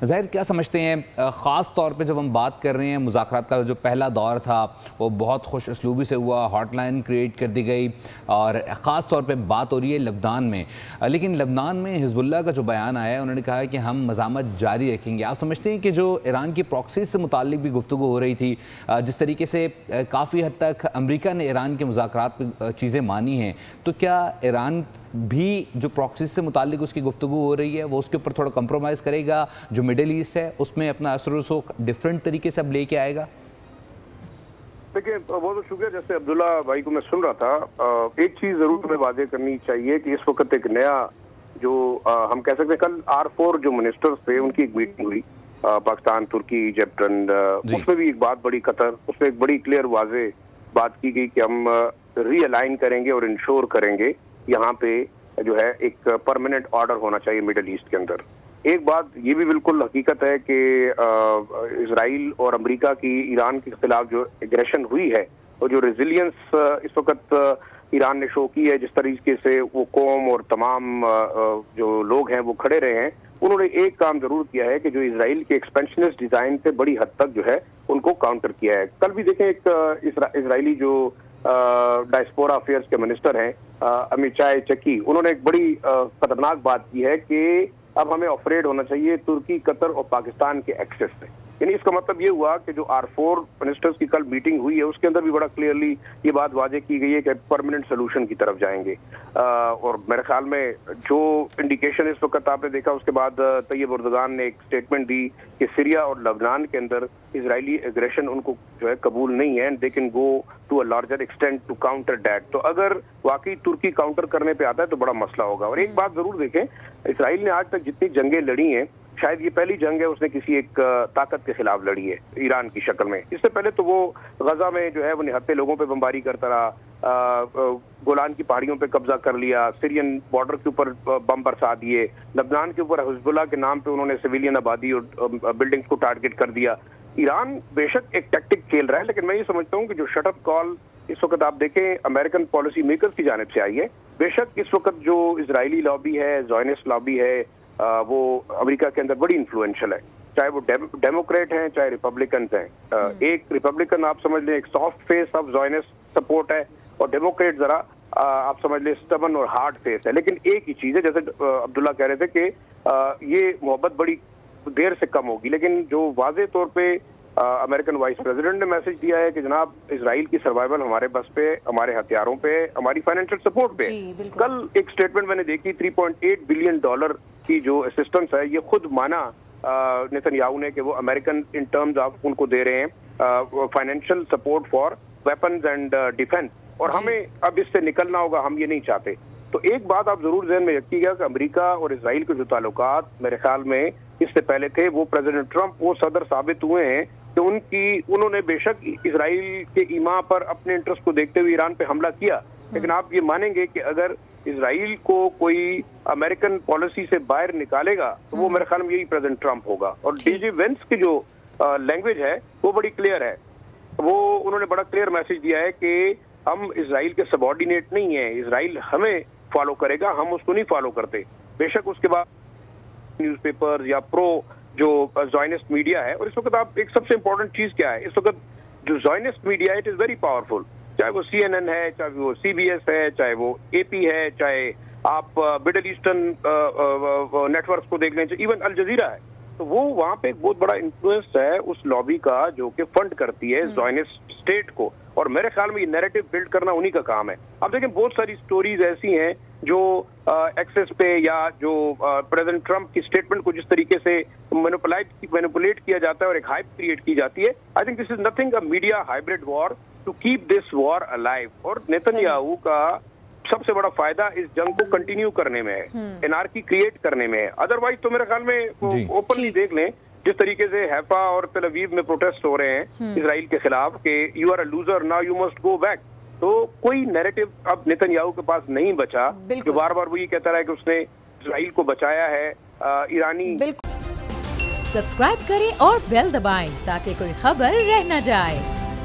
ظاہر کیا سمجھتے ہیں خاص طور پہ جب ہم بات کر رہے ہیں مذاکرات کا جو پہلا دور تھا وہ بہت خوش اسلوبی سے ہوا، ہاٹ لائن کریٹ کر دی گئی اور خاص طور پہ بات ہو رہی ہے لبنان میں، لیکن لبنان میں حزب اللہ کا جو بیان آیا ہے انہوں نے کہا ہے کہ ہم مزاحمت جاری رکھیں گے۔ آپ سمجھتے ہیں کہ جو ایران کی پراکسیز سے متعلق بھی گفتگو ہو رہی تھی، جس طریقے سے کافی حد تک امریکہ نے ایران کے مذاکرات پہ چیزیں مانی ہیں، تو کیا ایران بھی جو پراکسیز سے متعلق اس کی گفتگو ہو رہی ہے وہ اس کے اوپر تھوڑا کمپرومائز کرے گا، جو مڈل ایسٹ ہے اس میں اپنا اثر و رسوخ ڈیفرنٹ طریقے سے اب لے کے آئے گا؟ دیکھیں بہت شکریہ۔ جیسے عبداللہ بھائی کو میں سن رہا تھا، ایک چیز ضرور تمہیں واضح کرنی چاہیے کہ اس وقت ایک نیا جو ہم کہہ سکتے ہیں، کل R4 جو منسٹرز تھے ان کی ایک میٹنگ ہوئی، پاکستان، ترکی، ایجپٹ، اس میں بھی ایک بات بڑی قطر، اس میں ایک بڑی کلیئر واضح بات کی گئی کہ ہم ری الائن کریں گے اور انشور کریں گے یہاں پہ جو ہے ایک پرماننٹ آرڈر ہونا چاہیے مڈل ایسٹ کے اندر۔ ایک بات یہ بھی بالکل حقیقت ہے کہ اسرائیل اور امریکہ کی ایران کے خلاف جو ایگریشن ہوئی ہے اور جو ریزیلینس اس وقت ایران نے شو کی ہے، جس طریقے سے وہ قوم اور تمام جو لوگ ہیں وہ کھڑے رہے ہیں، انہوں نے ایک کام ضرور کیا ہے کہ جو اسرائیل کے ایکسپینشنسٹ ڈیزائن سے بڑی حد تک جو ہے ان کو کاؤنٹر کیا ہے۔ کل بھی دیکھیں ایک اسرائیلی جو ڈائسپورا افیئرز کے منسٹر ہیں امیچائے چکی، انہوں نے ایک بڑی خطرناک بات کی ہے کہ اب ہمیں افریڈ ہونا چاہیے ترکی، قطر اور پاکستان کے ایکسس سے۔ یعنی اس کا مطلب یہ ہوا کہ جو R4 منسٹرز کی کل میٹنگ ہوئی ہے اس کے اندر بھی بڑا کلیئرلی یہ بات واضح کی گئی ہے کہ پرماننٹ سولوشن کی طرف جائیں گے، اور میرے خیال میں جو انڈیکیشن اس وقت آپ نے دیکھا، اس کے بعد طیب اردگان نے ایک سٹیٹمنٹ دی کہ سیریا اور لبنان کے اندر اسرائیلی ایگریشن ان کو جو ہے قبول نہیں ہے، they can go to a larger extent to counter that. تو اگر واقعی ترکی کاؤنٹر کرنے پہ آتا ہے تو بڑا مسئلہ ہوگا۔ اور ایک بات ضرور دیکھیں، اسرائیل نے آج تک جتنی جنگیں لڑی ہیں شاید یہ پہلی جنگ ہے اس نے کسی ایک طاقت کے خلاف لڑی ہے ایران کی شکل میں۔ اس سے پہلے تو وہ غزہ میں جو ہے وہ نہتے لوگوں پہ بمباری کرتا رہا، گولان کی پہاڑیوں پہ قبضہ کر لیا، سیرین بارڈر کے اوپر بم برسا دیے، لبنان کے اوپر حزب اللہ کے نام پہ انہوں نے سویلین آبادی اور بلڈنگز کو ٹارگٹ کر دیا۔ ایران بے شک ایک ٹیکٹک کھیل رہا ہے، لیکن میں یہ سمجھتا ہوں کہ جو شٹ اپ کال اس وقت آپ دیکھیں امریکن پالیسی میکرز کی جانب سے آئی ہے، بے شک اس وقت جو اسرائیلی لابی ہے، زائنسٹ لابی ہے، وہ امریکہ کے اندر بڑی انفلوئنشل ہے، چاہے وہ ڈیموکریٹ ہیں چاہے ریپبلکنز ہیں۔ ایک ریپبلکن آپ سمجھ لیں ایک soft face of Zionist support ہے، اور ڈیموکریٹ ذرا آپ سمجھ لیں اسٹبن اور ہارڈ فیس ہے۔ لیکن ایک ہی چیز ہے، جیسے عبداللہ کہہ رہے تھے کہ یہ محبت بڑی دیر سے کم ہوگی، لیکن جو واضح طور پہ امریکن وائس پریزیڈنٹ نے میسج دیا ہے کہ جناب اسرائیل کی سروائیول ہمارے بس پہ، ہمارے ہتھیاروں پہ، ہماری فائنینشیل سپورٹ پہ۔ کل ایک سٹیٹمنٹ میں نے دیکھی، $3.8 بلین کی جو اسسٹنس ہے یہ خود مانا نیتن یاہو نے کہ وہ امریکن ان ٹرمز آف ان کو دے رہے ہیں financial support for weapons and defence, اور ہمیں اب اس سے نکلنا ہوگا، ہم یہ نہیں چاہتے۔ تو ایک بات آپ ضرور ذہن میں رکھیے گا کہ امریکہ اور اسرائیل کے جو تعلقات میرے خیال میں اس سے پہلے تھے، وہ پریزیڈنٹ ٹرمپ وہ صدر ثابت ہوئے ہیں کہ انہوں نے بے شک اسرائیل کے ایما پر اپنے انٹرسٹ کو دیکھتے ہوئے ایران پہ حملہ کیا، لیکن آپ یہ مانیں گے کہ اگر اسرائیل کو کوئی امریکن پالیسی سے باہر نکالے گا تو وہ میرے خیال میں یہی پریزیڈنٹ ٹرمپ ہوگا۔ اور ڈی جی وینس کی جو لینگویج ہے وہ بڑی کلیئر ہے، وہ انہوں نے بڑا کلیئر میسج دیا ہے کہ ہم اسرائیل کے سبارڈینیٹ نہیں ہیں، اسرائیل ہمیں فالو کرے گا، ہم اس کو نہیں فالو کرتے۔ بے شک اس کے بعد نیوز پیپر یا پرو جو زائنسٹ میڈیا ہے، اور اس وقت آپ ایک سب سے امپورٹنٹ چیز کیا ہے، اس وقت جو زائنسٹ میڈیا ہے اٹ از ویری پاورفل، چاہے وہ CNN ہے، چاہے وہ CBS ہے، چاہے وہ AP ہے، چاہے آپ مڈل ایسٹرن نیٹ ورکس کو دیکھ لیں، ایون الجزیرہ ہے، تو وہ وہاں پہ ایک بہت بڑا انفلوئنس ہے اس لابی کا جو کہ فنڈ کرتی ہے زائنسٹ اسٹیٹ کو، اور میرے خیال میں یہ نیریٹو بلڈ کرنا انہی کا کام ہے۔ اب دیکھیں بہت ساری سٹوریز ایسی ہیں جو ایکسس پہ یا جو پریزیڈنٹ ٹرمپ کی سٹیٹمنٹ کو جس طریقے سے مینیپولیٹ کیا جاتا ہے اور ایک ہائپ کریٹ کی جاتی ہے، I think this is nothing a media hybrid war to keep this war alive. اور نیتن یاہو کا سب سے بڑا فائدہ اس جنگ کو کنٹینیو کرنے میں ہے، انارکی کریٹ کرنے میں ہے، ادروائز تو میرے خیال میں اوپنلی دیکھ لیں جس طریقے سے حیفا اور تل ابیب میں پروٹیسٹ ہو رہے ہیں اسرائیل کے خلاف کہ you are a loser now you must go back, تو کوئی نیریٹو اب نیتن یاہو کے پاس نہیں بچا جو بار بار وہ یہ کہتا رہا ہے کہ اس نے اسرائیل کو بچایا ہے۔ ایرانی سبسکرائب کریں اور بیل دبائیں تاکہ کوئی خبر رہ نہ جائے۔